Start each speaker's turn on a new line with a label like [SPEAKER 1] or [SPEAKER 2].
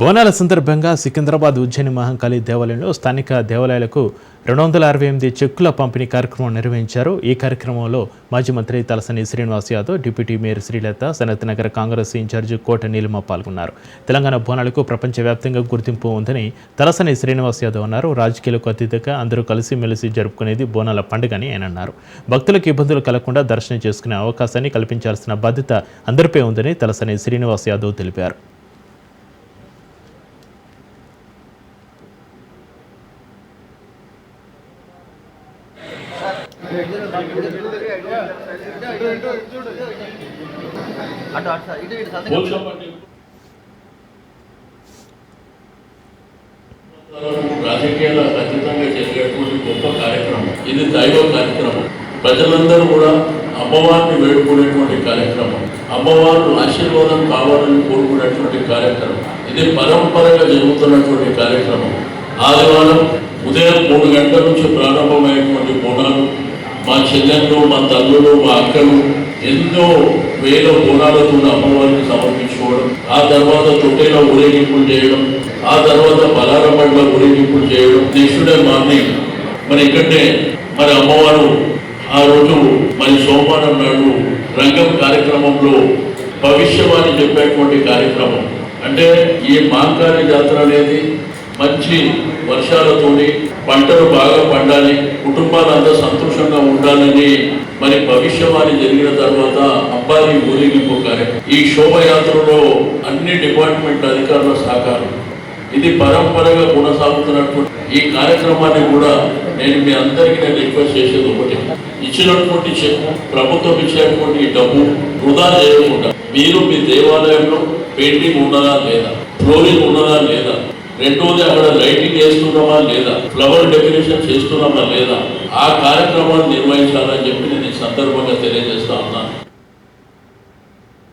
[SPEAKER 1] బోనాల సందర్భంగా సికింద్రాబాద్ ఉజ్జయిని మహంకాళి దేవాలయంలో స్థానిక దేవాలయాలకు 268 చెక్కుల పంపిణీ కార్యక్రమం నిర్వహించారు. ఈ కార్యక్రమంలో మాజీ మంత్రి Talasani Srinivas Yadav, deputy mayor Srilatha, Sanath Nagar Congress in charge Kota Neelima పాల్గొన్నారు. తెలంగాణ బోనాలకు ప్రపంచవ్యాప్తంగా గుర్తింపు ఉందని తలసాని శ్రీనివాస్ యాదవ్ అన్నారు. రాజకీయాలకు అతీతంగా అందరూ కలిసిమెలిసి జరుపుకునేది బోనాల పండుగని ఆయన అన్నారు. భక్తులకు ఇబ్బందులు కలగకుండా దర్శనం చేసుకునే అవకాశాన్ని కల్పించాల్సిన బాధ్యత అందరిపై ఉందని తలసాని శ్రీనివాస్ యాదవ్ తెలిపారు.
[SPEAKER 2] రాజకీయాల అతీతంగా జరిగేటువంటి గొప్ప కార్యక్రమం ఇది. దైవ కార్యక్రమం. ప్రజలందరూ కూడా అమ్మవారిని వేడుకునేటువంటి కార్యక్రమం, అమ్మవారు ఆశీర్వాదం కావాలని కోరుకునేటువంటి కార్యక్రమం. ఇది పరంపరగా జరుగుతున్నటువంటి కార్యక్రమం. ఆదివారం ఉదయం 3 గంటల నుంచి ప్రారంభమైనటువంటి బోనాలు మా చెల్లెళ్ళు, మా తల్లులు, మా అక్కలు ఎన్నో వేల బోనాలతో అమ్మవారిని సమర్పించుకోవడం, ఆ తర్వాత తొట్టెలో ఊరేగింపులు చేయడం, ఆ తర్వాత బలారపడ్ల ఊరేగింపులు చేయడం. నెక్స్ట్ డే మార్నింగ్ మరి ఇక్కడే మరి అమ్మవారు ఆ రోజు మరి సోమవారం నాడు రంగం కార్యక్రమంలో భవిష్యవాణి చెప్పేటువంటి కార్యక్రమం. అంటే ఈ మహంకాళి జాతర అనేది మంచి వర్షాలతోని పంటలు బాగా పండాలి, కుటుంబాలంతా సంతోషంగా ఉండాలని మరి భవిష్యవాణి జరిగిన తర్వాత అబ్బాయి ఊరేగింపు కార్యక్రమం. ఈ శోభయాత్రలో అన్ని డిపార్ట్మెంట్ అధికారుల సహకారం. ఇది పరంపరగా కొనసాగుతున్నటువంటి ఈ కార్యక్రమాన్ని కూడా నేను మీ అందరికీ రిక్వెస్ట్ చేసేది ఒకటి, ఇచ్చినటువంటి చెక్కు, ప్రభుత్వం ఇచ్చినటువంటి డబ్బు వృధా చేయకుండా మీరు మీ దేవాలయంలో పెయింటింగ్ ఉన్నదా లేదా, ఫ్లోరింగ్ ఉన్నదా లేదా, రెండోది అక్కడ లైటింగ్ చేస్తున్నామా లేదా, ఫ్లవర్ డెకరేషన్ చేస్తున్నామా లేదా, ఆ కార్యక్రమాన్ని నిర్వహించాలని చెప్పి నేను ఈ సందర్భంగా తెలియజేస్తాను.